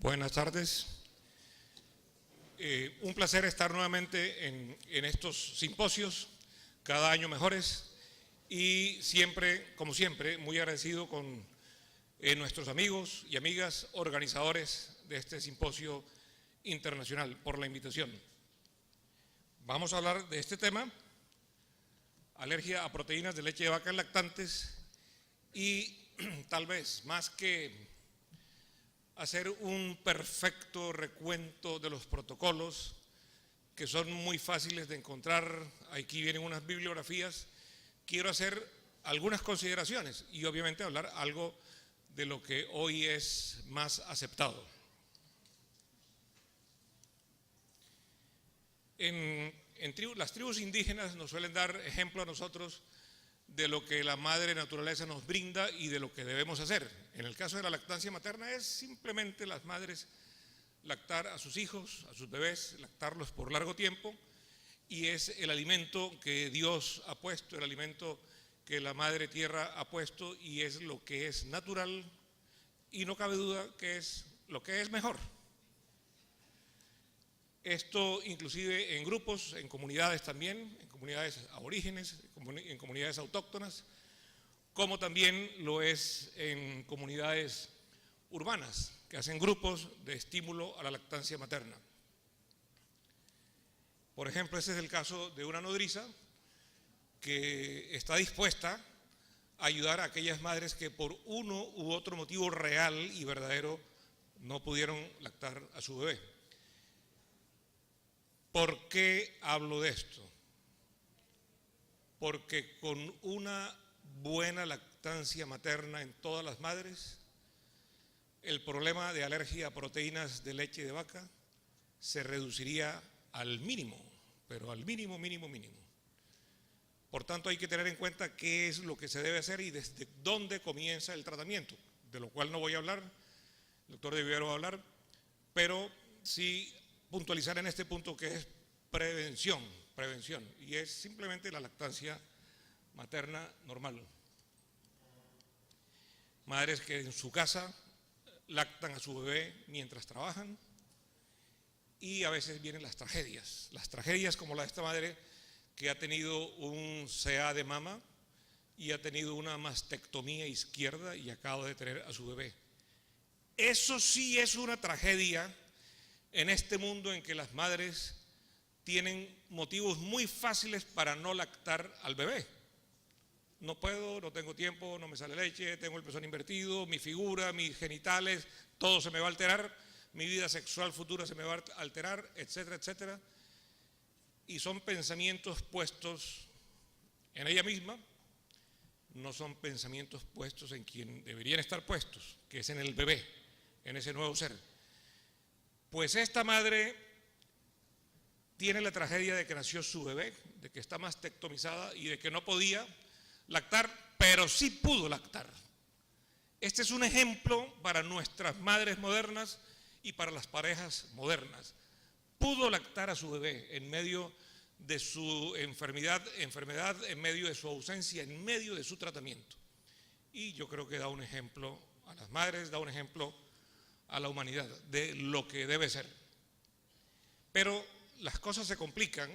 Buenas tardes. Un placer estar nuevamente en estos simposios, cada año mejores, y siempre, como siempre, muy agradecido con nuestros amigos y amigas organizadores de este simposio internacional por la invitación. Vamos a hablar de este tema, alergia a proteínas de leche de vaca en lactantes, y tal vez más que hacer un perfecto recuento de los protocolos, que son muy fáciles de encontrar, aquí vienen unas bibliografías, quiero hacer algunas consideraciones y obviamente hablar algo de lo que hoy es más aceptado. Las tribus indígenas nos suelen dar ejemplo a nosotros de lo que la madre naturaleza nos brinda y de lo que debemos hacer. En el caso de la lactancia materna es simplemente las madres lactar a sus hijos, a sus bebés, lactarlos por largo tiempo, y es el alimento que Dios ha puesto, el alimento que la madre tierra ha puesto, y es lo que es natural y no cabe duda que es lo que es mejor. Esto inclusive en grupos, en comunidades también, en comunidades aborígenes, en comunidades autóctonas, como también lo es en comunidades urbanas, que hacen grupos de estímulo a la lactancia materna. Por ejemplo, ese es el caso de una nodriza que está dispuesta a ayudar a aquellas madres que por uno u otro motivo real y verdadero no pudieron lactar a su bebé. ¿Por qué hablo de esto? Porque con una buena lactancia materna en todas las madres, el problema de alergia a proteínas de leche de vaca se reduciría al mínimo, pero al mínimo, mínimo, mínimo. Por tanto, hay que tener en cuenta qué es lo que se debe hacer y desde dónde comienza el tratamiento, de lo cual no voy a hablar, el doctor De Vivero va a hablar, pero sí puntualizar en este punto que es prevención, y es simplemente la lactancia materna normal. Madres que en su casa lactan a su bebé mientras trabajan, y a veces vienen las tragedias como la de esta madre que ha tenido un CA de mama y ha tenido una mastectomía izquierda y acaba de tener a su bebé. Eso sí es una tragedia en este mundo en que las madres tienen motivos muy fáciles para no lactar al bebé. No puedo, no tengo tiempo, no me sale leche, tengo el pezón invertido, mi figura, mis genitales, todo se me va a alterar, mi vida sexual futura se me va a alterar, etcétera, etcétera. Y son pensamientos puestos en ella misma, no son pensamientos puestos en quien deberían estar puestos, que es en el bebé, en ese nuevo ser. Pues esta madre tiene la tragedia de que nació su bebé, de que está mastectomizada y de que no podía lactar, pero sí pudo lactar. Este es un ejemplo para nuestras madres modernas y para las parejas modernas. Pudo lactar a su bebé en medio de su enfermedad, en medio de su ausencia, en medio de su tratamiento. Y yo creo que da un ejemplo a las madres, da un ejemplo a la humanidad de lo que debe ser. Pero las cosas se complican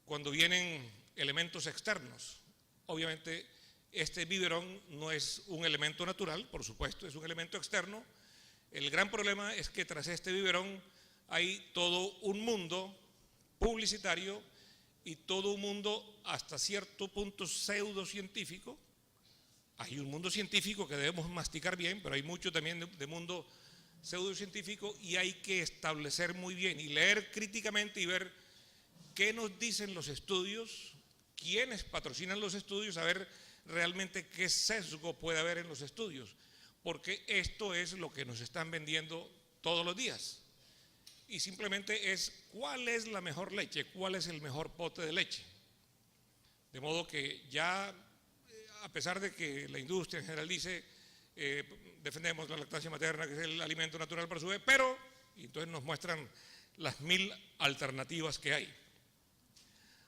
cuando vienen elementos externos. Obviamente este biberón no es un elemento natural, por supuesto, es un elemento externo. El gran problema es que tras este biberón hay todo un mundo publicitario y todo un mundo hasta cierto punto pseudocientífico. Hay un mundo científico que debemos masticar bien, pero hay mucho también de mundo pseudocientífico, y hay que establecer muy bien y leer críticamente y ver qué nos dicen los estudios, quiénes patrocinan los estudios, a ver realmente qué sesgo puede haber en los estudios, porque esto es lo que nos están vendiendo todos los días. Y simplemente es cuál es la mejor leche, cuál es el mejor pote de leche. De modo que ya, a pesar de que la industria en general dice defendemos la lactancia materna, que es el alimento natural para su bebé, pero y entonces nos muestran las 1000 alternativas que hay.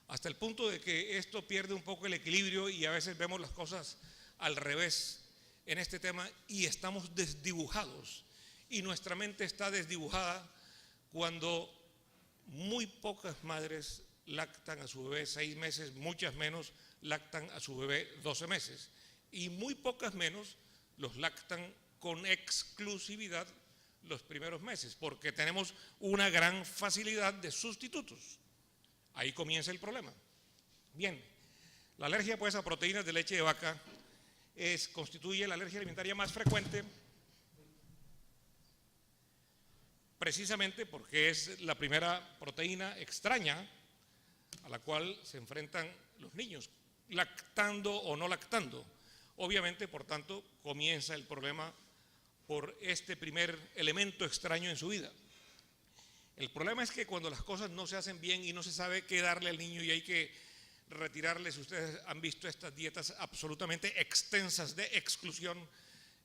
Hasta el punto de que esto pierde un poco el equilibrio y a veces vemos las cosas al revés en este tema y estamos desdibujados y nuestra mente está desdibujada cuando muy pocas madres lactan a su bebé 6 meses, muchas menos lactan a su bebé 12 meses y muy pocas menos los lactan con exclusividad los primeros meses, porque tenemos una gran facilidad de sustitutos. Ahí comienza el problema. Bien, la alergia pues a proteínas de leche de vaca constituye la alergia alimentaria más frecuente, precisamente porque es la primera proteína extraña a la cual se enfrentan los niños, lactando o no lactando. Obviamente, por tanto, comienza el problema por este primer elemento extraño en su vida. El problema es que cuando las cosas no se hacen bien y no se sabe qué darle al niño y hay que retirarle, si ustedes han visto estas dietas absolutamente extensas de exclusión,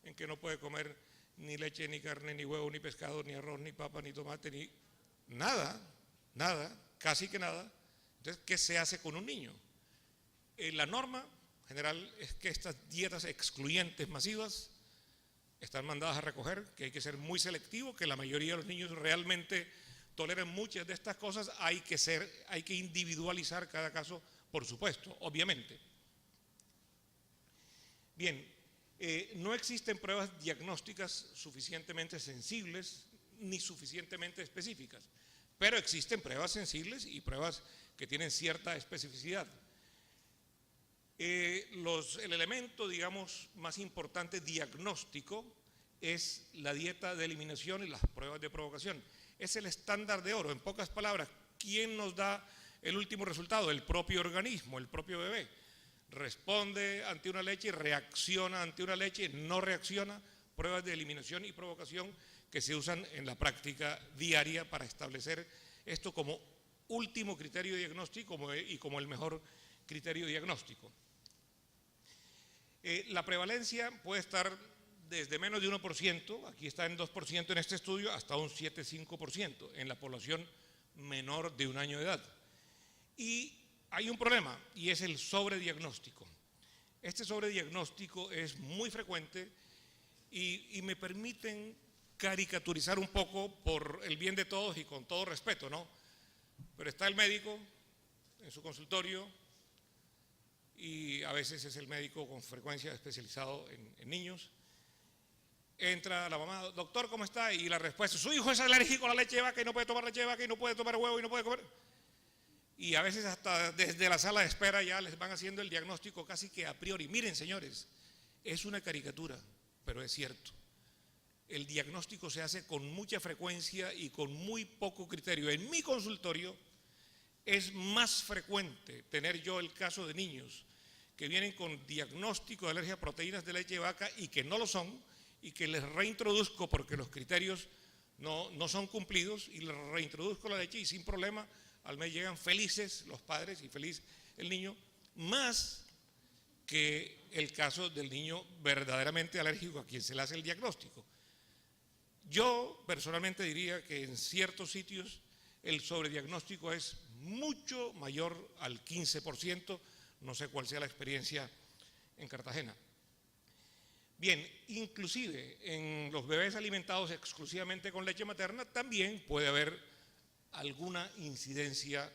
en que no puede comer ni leche, ni carne, ni huevo, ni pescado, ni arroz, ni papa, ni tomate, ni nada, casi que nada. Entonces, ¿qué se hace con un niño? La norma general es que estas dietas excluyentes masivas están mandadas a recoger, que hay que ser muy selectivo, que la mayoría de los niños realmente toleren muchas de estas cosas, hay que individualizar cada caso, por supuesto, obviamente. Bien, no existen pruebas diagnósticas suficientemente sensibles ni suficientemente específicas, pero existen pruebas sensibles y pruebas que tienen cierta especificidad. El elemento, digamos, más importante diagnóstico es la dieta de eliminación y las pruebas de provocación. Es el estándar de oro. En pocas palabras, ¿quién nos da el último resultado? El propio organismo, el propio bebé. Responde ante una leche, reacciona ante una leche, no reacciona. Pruebas de eliminación y provocación que se usan en la práctica diaria para establecer esto como último criterio diagnóstico y como el mejor criterio diagnóstico. La prevalencia puede estar desde menos de 1%, aquí está en 2% en este estudio, hasta un 7,5% en la población menor de 1 año de edad. Y hay un problema, y es el sobrediagnóstico. Este sobrediagnóstico es muy frecuente y me permiten caricaturizar un poco por el bien de todos y con todo respeto, ¿no? Pero está el médico en su consultorio, y a veces es el médico con frecuencia especializado en niños. Entra la mamá, doctor, ¿cómo está? Y la respuesta, su hijo es alérgico a la leche de vaca y no puede tomar leche de vaca y no puede tomar huevo y no puede comer. Y a veces hasta desde la sala de espera ya les van haciendo el diagnóstico casi que a priori. Miren, señores, es una caricatura, pero es cierto. El diagnóstico se hace con mucha frecuencia y con muy poco criterio. En mi consultorio es más frecuente tener yo el caso de niños que vienen con diagnóstico de alergia a proteínas de leche de vaca y que no lo son, y que les reintroduzco porque los criterios no son cumplidos, y les reintroduzco la leche y sin problema al mes llegan felices los padres y feliz el niño, más que el caso del niño verdaderamente alérgico a quien se le hace el diagnóstico. Yo personalmente diría que en ciertos sitios el sobrediagnóstico es mucho mayor al 15%, no sé cuál sea la experiencia en Cartagena. Bien, inclusive en los bebés alimentados exclusivamente con leche materna también puede haber alguna incidencia,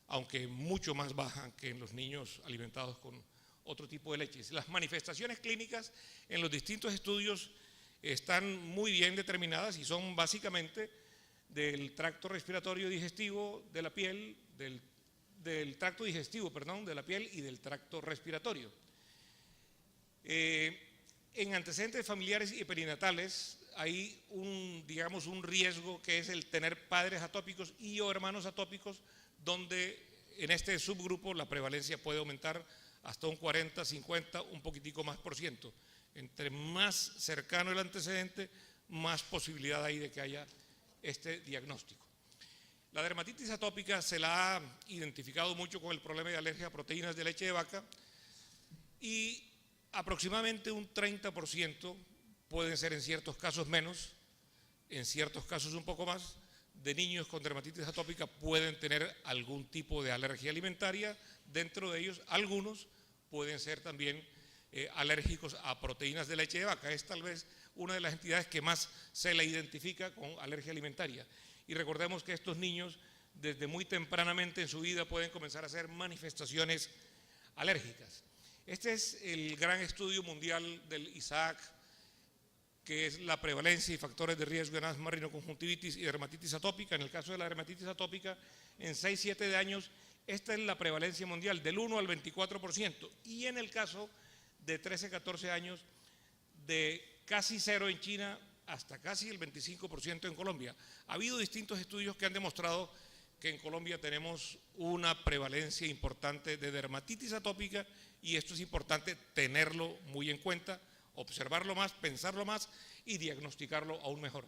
aunque mucho más baja que en los niños alimentados con otro tipo de leches. Las manifestaciones clínicas en los distintos estudios están muy bien determinadas y son básicamente del tracto respiratorio digestivo de la piel, del tracto digestivo, perdón, de la piel y del tracto respiratorio. En antecedentes familiares y perinatales hay digamos, un riesgo que es el tener padres atópicos y o hermanos atópicos, donde en este subgrupo la prevalencia puede aumentar hasta un 40, 50, un poquitico más por ciento. Entre más cercano el antecedente, más posibilidad hay de que haya este diagnóstico. La dermatitis atópica se la ha identificado mucho con el problema de alergia a proteínas de leche de vaca, y aproximadamente un 30%, pueden ser en ciertos casos menos, en ciertos casos un poco más, de niños con dermatitis atópica pueden tener algún tipo de alergia alimentaria. Dentro de ellos, algunos pueden ser también alérgicos a proteínas de leche de vaca. Es tal vez una de las entidades que más se le identifica con alergia alimentaria. Y recordemos que estos niños desde muy tempranamente en su vida pueden comenzar a hacer manifestaciones alérgicas. Este es el gran estudio mundial del ISAAC, que es la prevalencia y factores de riesgo en asma, rinoconjuntivitis y dermatitis atópica. En el caso de la dermatitis atópica, en 6-7 años, esta es la prevalencia mundial, del 1 al 24%. Y en el caso de 13-14 años, de casi 0 en China hasta casi el 25% en Colombia. Ha habido distintos estudios que han demostrado que en Colombia tenemos una prevalencia importante de dermatitis atópica y esto es importante tenerlo muy en cuenta, observarlo más, pensarlo más y diagnosticarlo aún mejor.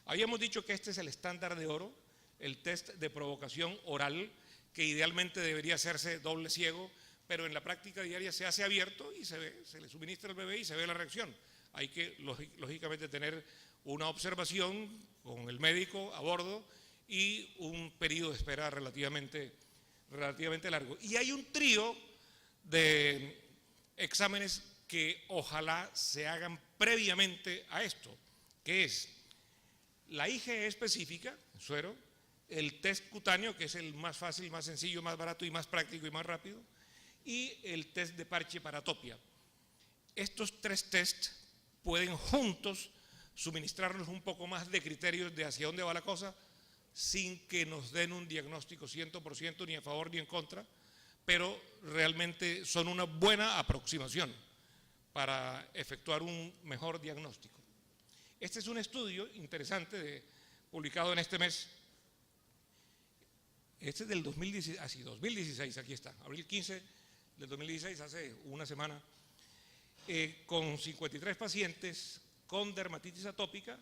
Habíamos dicho que este es el estándar de oro, el test de provocación oral, que idealmente debería hacerse doble ciego, pero en la práctica diaria se hace abierto y se ve, se le suministra al bebé y se ve la reacción. Hay que lógicamente tener una observación con el médico a bordo y un periodo de espera relativamente largo. Y hay un trío de exámenes que ojalá se hagan previamente a esto, que es la IgE específica, suero, el test cutáneo, que es el más fácil, más sencillo, más barato y más práctico y más rápido, y el test de parche para atopia. Estos tres tests pueden juntos suministrarnos un poco más de criterios de hacia dónde va la cosa, sin que nos den un diagnóstico 100% ni a favor ni en contra, pero realmente son una buena aproximación para efectuar un mejor diagnóstico. Este es un estudio interesante publicado en este mes. Este es del 2016, aquí está, abril 15 del 2016, hace una semana, con 53 pacientes con dermatitis atópica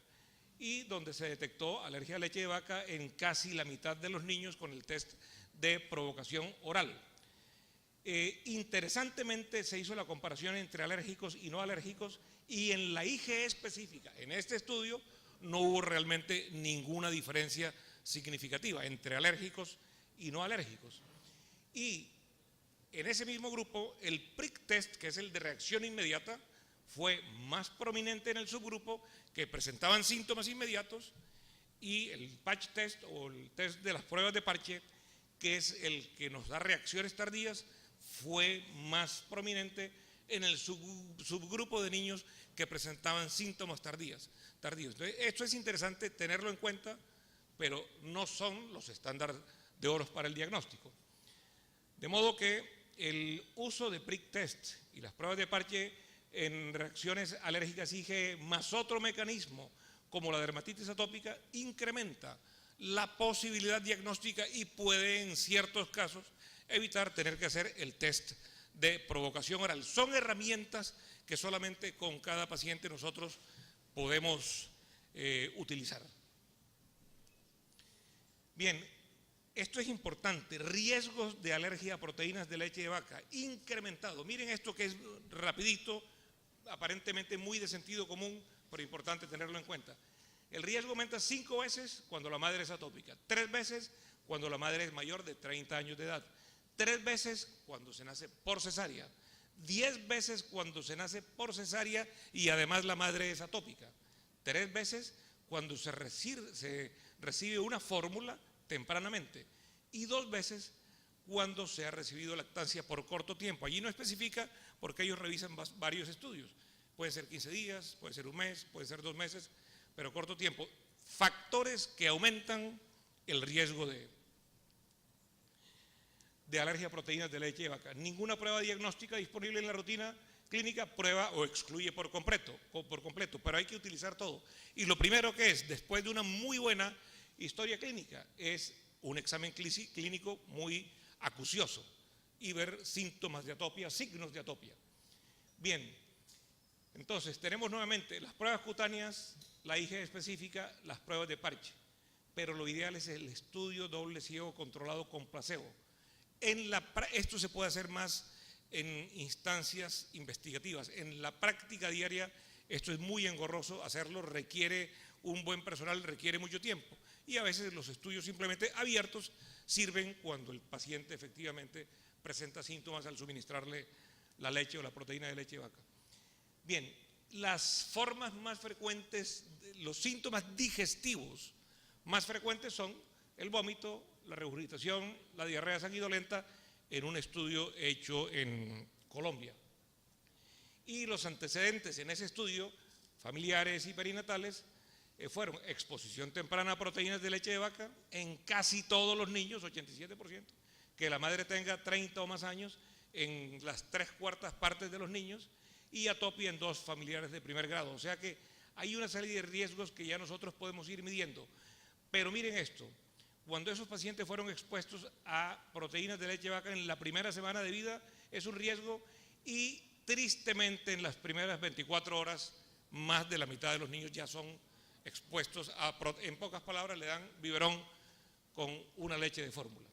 y donde se detectó alergia a leche de vaca en casi la mitad de los niños con el test de provocación oral. Interesantemente se hizo la comparación entre alérgicos y no alérgicos y en la IgE específica, en este estudio, no hubo realmente ninguna diferencia significativa entre alérgicos y no alérgicos. Y en ese mismo grupo, el prick test, que es el de reacción inmediata, fue más prominente en el subgrupo que presentaban síntomas inmediatos y el patch test o el test de las pruebas de parche, que es el que nos da reacciones tardías, fue más prominente en el subgrupo de niños que presentaban síntomas tardíos. Entonces, esto es interesante tenerlo en cuenta, pero no son los estándares de oro para el diagnóstico. De modo que el uso de prick test y las pruebas de parche en reacciones alérgicas IgE más otro mecanismo como la dermatitis atópica incrementa la posibilidad diagnóstica y puede en ciertos casos evitar tener que hacer el test de provocación oral. Son herramientas que solamente con cada paciente nosotros podemos utilizar. Bien, esto es importante, riesgos de alergia a proteínas de leche de vaca, incrementado. Miren esto que es rapidito, aparentemente muy de sentido común, pero importante tenerlo en cuenta. El riesgo aumenta 5 veces cuando la madre es atópica, 3 veces cuando la madre es mayor de 30 años de edad, 3 veces cuando se nace por cesárea, 10 veces cuando se nace por cesárea y además la madre es atópica, 3 veces cuando se recibe una fórmula tempranamente y 2 veces cuando se ha recibido lactancia por corto tiempo. Allí no especifica porque ellos revisan varios estudios. Puede ser 15 días, puede ser un mes, puede ser 2 meses, pero corto tiempo. Factores que aumentan el riesgo de alergia a proteínas de leche de vaca. Ninguna prueba diagnóstica disponible en la rutina clínica prueba o excluye por completo, pero hay que utilizar todo. Y lo primero que es, después de una muy buena historia clínica, es un examen clínico muy acucioso y ver síntomas de atopia, signos de atopia. Bien, entonces tenemos nuevamente las pruebas cutáneas, la IgE específica, las pruebas de parche, pero lo ideal es el estudio doble ciego controlado con placebo. Esto se puede hacer más en instancias investigativas. En la práctica diaria esto es muy engorroso, hacerlo requiere un buen personal, requiere mucho tiempo y a veces los estudios simplemente abiertos sirven cuando el paciente efectivamente presenta síntomas al suministrarle la leche o la proteína de leche de vaca. Bien, las formas más frecuentes, los síntomas digestivos más frecuentes son el vómito, la regurgitación, la diarrea sanguinolenta, en un estudio hecho en Colombia. Y los antecedentes en ese estudio, familiares y perinatales, fueron exposición temprana a proteínas de leche de vaca en casi todos los niños, 87%, que la madre tenga 30 o más años en las 3/4 partes de los niños, y atopia en 2 familiares de primer grado. O sea que hay una serie de riesgos que ya nosotros podemos ir midiendo. Pero miren esto, cuando esos pacientes fueron expuestos a proteínas de leche de vaca en la primera semana de vida, es un riesgo, y tristemente en las primeras 24 horas, más de la mitad de los niños ya son expuestos a, en pocas palabras, le dan biberón con una leche de fórmula.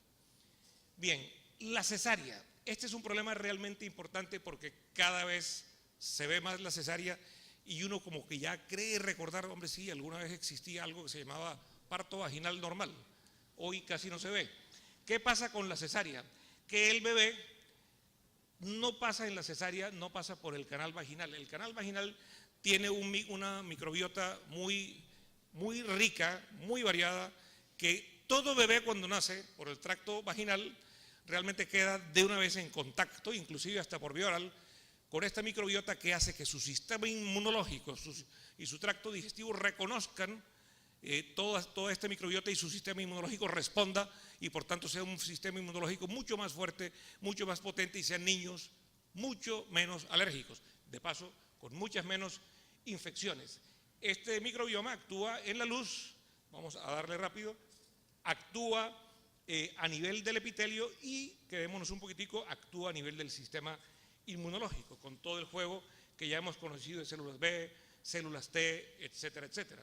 Bien, la cesárea. Este es un problema realmente importante porque cada vez se ve más la cesárea y uno como que ya cree recordar, hombre, sí, alguna vez existía algo que se llamaba parto vaginal normal. Hoy casi no se ve. ¿Qué pasa con la cesárea? Que el bebé no pasa en la cesárea, no pasa por el canal vaginal. El canal vaginal tiene una microbiota muy rica, muy variada, que todo bebé cuando nace por el tracto vaginal realmente queda de una vez en contacto, inclusive hasta por vía oral, con esta microbiota, que hace que su sistema inmunológico y su tracto digestivo reconozcan toda esta microbiota, y su sistema inmunológico responda, y por tanto sea un sistema inmunológico mucho más fuerte, mucho más potente, y sean niños mucho menos alérgicos, de paso con muchas menos infecciones. Este microbioma actúa en la luz, vamos a darle rápido, actúa a nivel del epitelio, y quedémonos un poquitico, actúa a nivel del sistema inmunológico, con todo el juego que ya hemos conocido de células B, células T, etcétera, etcétera,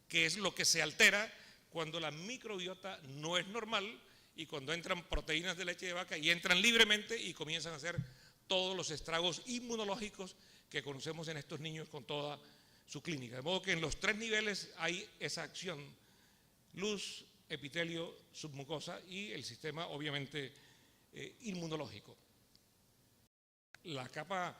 que es lo que se altera cuando la microbiota no es normal, y cuando entran proteínas de leche de vaca y entran libremente y comienzan a hacer todos los estragos inmunológicos que conocemos en estos niños con toda su clínica. De modo que en los 3 niveles hay esa acción: luz, epitelio, submucosa y el sistema obviamente inmunológico. La capa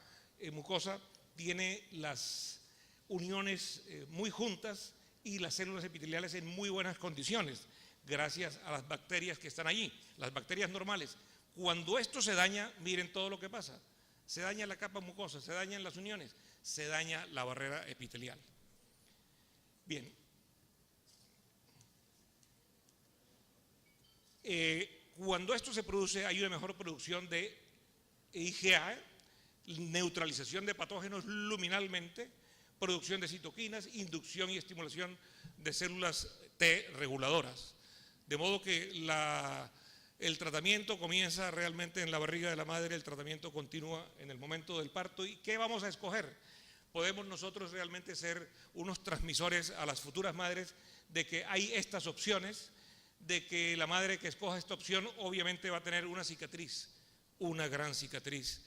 mucosa tiene las uniones muy juntas y las células epiteliales en muy buenas condiciones, gracias a las bacterias que están allí, las bacterias normales. Cuando esto se daña, miren todo lo que pasa: se daña la capa mucosa, se dañan las uniones, se daña la barrera epitelial. Bien, cuando esto se produce, hay una mejor producción de IgA, neutralización de patógenos luminalmente, producción de citoquinas, inducción y estimulación de células T reguladoras. De modo que el tratamiento comienza realmente en la barriga de la madre, el tratamiento continúa en el momento del parto. ¿Y qué vamos a escoger? Podemos nosotros realmente ser unos transmisores a las futuras madres de que hay estas opciones, de que la madre que escoja esta opción obviamente va a tener una cicatriz, una gran cicatriz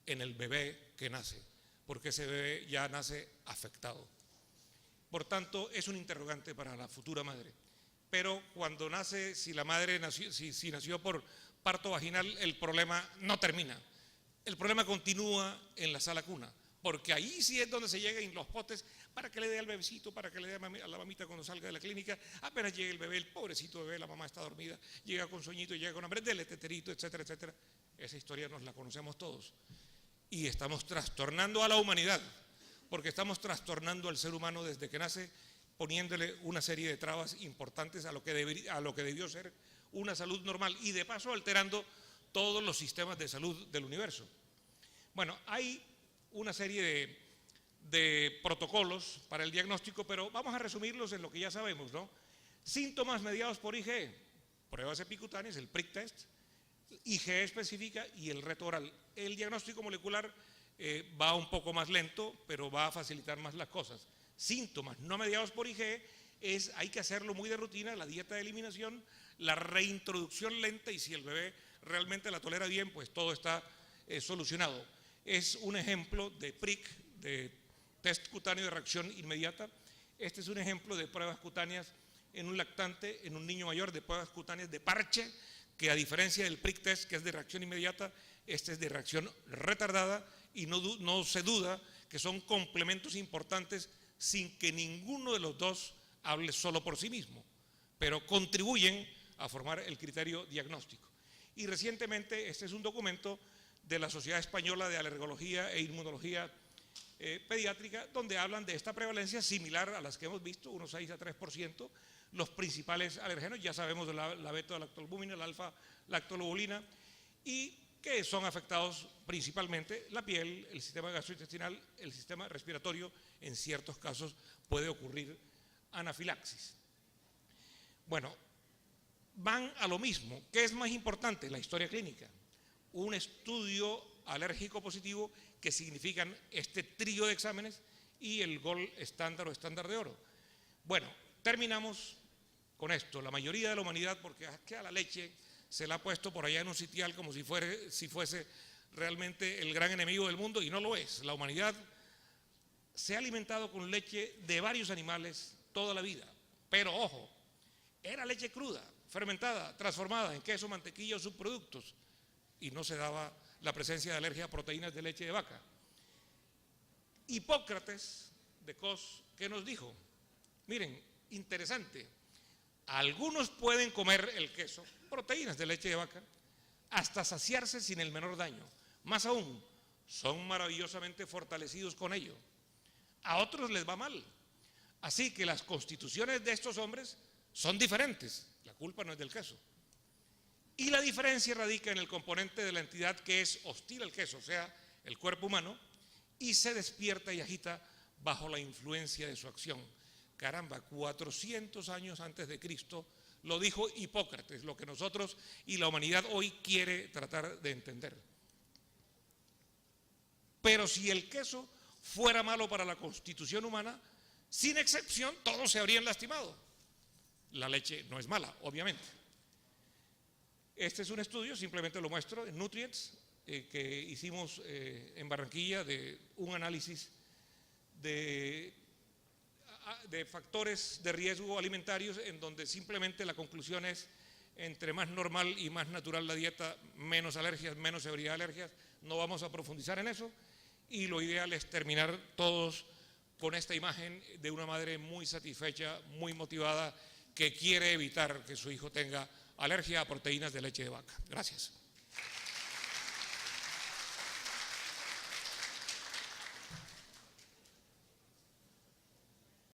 en el bebé que nace, porque ese bebé ya nace afectado. Por tanto, es un interrogante para la futura madre. Pero cuando nace, si la madre nació, si nació por parto vaginal, el problema no termina. El problema continúa en la sala cuna, porque ahí sí es donde se llegan los potes para que le dé al bebecito, para que le dé a la mamita cuando salga de la clínica. Apenas llegue el bebé, el pobrecito bebé, la mamá está dormida, llega con sueñito, llega con hambre, dele teterito, etcétera, etcétera. Esa historia nos la conocemos todos. Y estamos trastornando a la humanidad, porque estamos trastornando al ser humano desde que nace, poniéndole una serie de trabas importantes a lo que debió ser una salud normal, y de paso alterando todos los sistemas de salud del universo. Bueno, hay una serie de protocolos para el diagnóstico, pero vamos a resumirlos en lo que ya sabemos, ¿no? Síntomas mediados por IgE, pruebas epicutáneas, el prick test, IgE específica y el reto oral. El diagnóstico molecular va un poco más lento, pero va a facilitar más las cosas. Síntomas no mediados por IgE hay que hacerlo muy de rutina: la dieta de eliminación, la reintroducción lenta, y si el bebé realmente la tolera bien, pues todo está solucionado. Es un ejemplo de PRIC, de test cutáneo de reacción inmediata. Este es un ejemplo de pruebas cutáneas en un lactante, en un niño mayor, de pruebas cutáneas de parche, que a diferencia del PRIC test, que es de reacción inmediata, este es de reacción retardada, y no se duda que son complementos importantes sin que ninguno de los dos hable solo por sí mismo, pero contribuyen a formar el criterio diagnóstico. Y recientemente este es un documento de la Sociedad Española de Alergología e Inmunología Pediátrica, donde hablan de esta prevalencia similar a las que hemos visto, unos 6 a 3%, los principales alergenos, ya sabemos de la beta-lactobúmina, la alfa-lactolobulina, y que son afectados principalmente la piel, el sistema gastrointestinal, el sistema respiratorio. En ciertos casos puede ocurrir anafilaxis. Bueno, van a lo mismo. ¿Qué es más importante? La historia clínica. Un estudio alérgico positivo, que significan este trío de exámenes, y el gold estándar o estándar de oro. Bueno, terminamos con esto. La mayoría de la humanidad, porque es que a la leche se la ha puesto por allá en un sitial como si fuese realmente el gran enemigo del mundo, y no lo es. La humanidad se ha alimentado con leche de varios animales toda la vida, pero ojo, era leche cruda, fermentada, transformada en queso, mantequilla o subproductos, y no se daba la presencia de alergia a proteínas de leche de vaca. Hipócrates de Cos, ¿qué nos dijo? Miren, interesante, algunos pueden comer el queso, proteínas de leche de vaca, hasta saciarse sin el menor daño. Más aún, son maravillosamente fortalecidos con ello. A otros les va mal. Así que las constituciones de estos hombres son diferentes. La culpa no es del queso. Y la diferencia radica en el componente de la entidad que es hostil al queso, o sea, el cuerpo humano, y se despierta y agita bajo la influencia de su acción. Caramba, 400 años antes de Cristo lo dijo Hipócrates, lo que nosotros y la humanidad hoy quiere tratar de entender. Pero si el queso fuera malo para la constitución humana, sin excepción todos se habrían lastimado. La leche no es mala, obviamente. Este es un estudio, simplemente lo muestro, en Nutrients, que hicimos en Barranquilla, de un análisis de factores de riesgo alimentarios, en donde simplemente la conclusión es: entre más normal y más natural la dieta, menos alergias, menos severidad de alergias. No vamos a profundizar en eso, y lo ideal es terminar todos con esta imagen de una madre muy satisfecha, muy motivada, que quiere evitar que su hijo tenga alergia a proteínas de leche de vaca. Gracias.